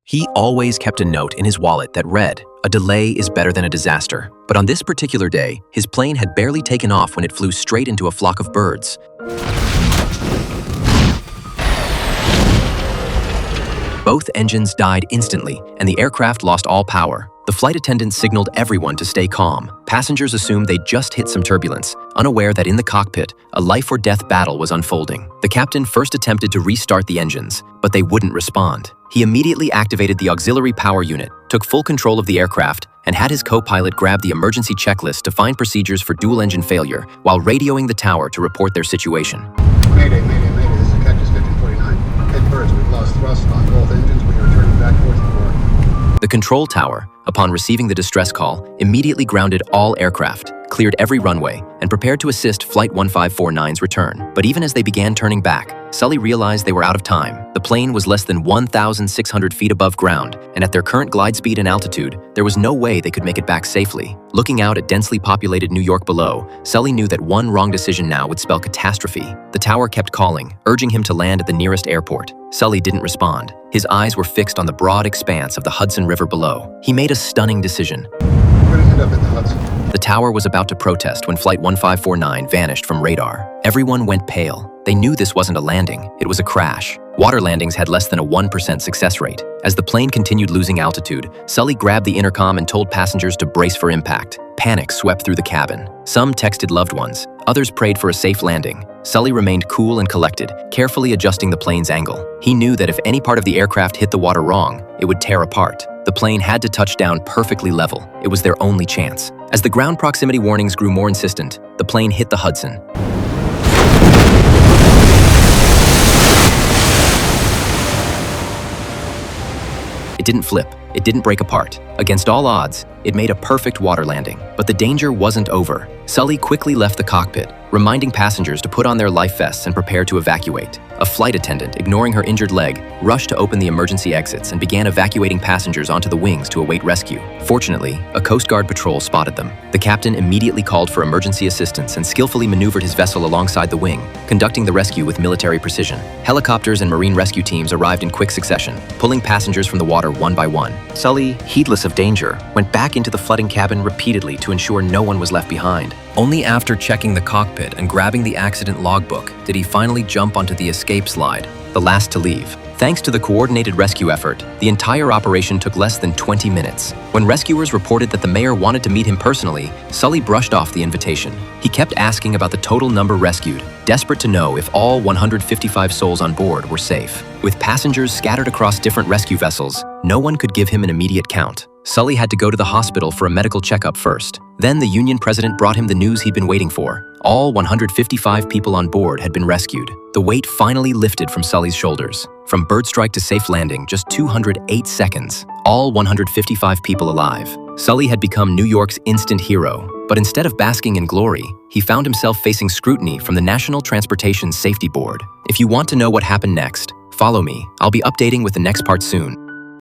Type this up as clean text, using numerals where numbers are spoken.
He always kept a note in his wallet that read, "A delay is better than a disaster." But on this particular day, his plane had barely taken off when it flew straight into a flock of birds. Both engines died instantly, and the aircraft lost all power. The flight attendants signaled everyone to stay calm. Passengers assumed they'd just hit some turbulence, unaware that in the cockpit, a life-or-death battle was unfolding. The captain first attempted to restart the engines, but they wouldn't respond. He immediately activated the auxiliary power unit, took full control of the aircraft, and had his co-pilot grab the emergency checklist to find procedures for dual-engine failure, while radioing the tower to report their situation. Mayday, mayday, mayday. This is Cactus 1549. Head birds, we've lost thrust on both engines. We are returning back towards the port. The control tower, upon receiving the distress call, immediately grounded all aircraft, cleared every runway, and prepared to assist Flight 1549's return. But even as they began turning back, Sully realized they were out of time. The plane was less than 1,600 feet above ground, and at their current glide speed and altitude, there was no way they could make it back safely. Looking out at densely populated New York below, Sully knew that one wrong decision now would spell catastrophe. The tower kept calling, urging him to land at the nearest airport. Sully didn't respond. His eyes were fixed on the broad expanse of the Hudson River below. He made a stunning decision. We're gonna end up in the Hudson. The tower was about to protest when Flight 1549 vanished from radar. Everyone went pale. They knew this wasn't a landing, it was a crash. Water landings had less than a 1% success rate. As the plane continued losing altitude, Sully grabbed the intercom and told passengers to brace for impact. Panic swept through the cabin. Some texted loved ones, others prayed for a safe landing. Sully remained cool and collected, carefully adjusting the plane's angle. He knew that if any part of the aircraft hit the water wrong, it would tear apart. The plane had to touch down perfectly level. It was their only chance. As the ground proximity warnings grew more insistent, the plane hit the Hudson. It didn't flip. It didn't break apart. Against all odds, it made a perfect water landing. But the danger wasn't over. Sully quickly left the cockpit, reminding passengers to put on their life vests and prepare to evacuate. A flight attendant, ignoring her injured leg, rushed to open the emergency exits and began evacuating passengers onto the wings to await rescue. Fortunately, a Coast Guard patrol spotted them. The captain immediately called for emergency assistance and skillfully maneuvered his vessel alongside the wing, conducting the rescue with military precision. Helicopters and marine rescue teams arrived in quick succession, pulling passengers from the water one by one. Sully, heedless of danger, went back into the flooding cabin repeatedly to ensure no one was left behind. Only after checking the cockpit and grabbing the accident logbook did he finally jump onto the escape slide, the last to leave. Thanks to the coordinated rescue effort, the entire operation took less than 20 minutes. When rescuers reported that the mayor wanted to meet him personally, Sully brushed off the invitation. He kept asking about the total number rescued, desperate to know if all 155 souls on board were safe. With passengers scattered across different rescue vessels, no one could give him an immediate count. Sully had to go to the hospital for a medical checkup first. Then the Union president brought him the news he'd been waiting for. All 155 people on board had been rescued. The weight finally lifted from Sully's shoulders. From bird strike to safe landing, just 208 seconds. All 155 people alive. Sully had become New York's instant hero. But instead of basking in glory, he found himself facing scrutiny from the National Transportation Safety Board. If you want to know what happened next, follow me. I'll be updating with the next part soon.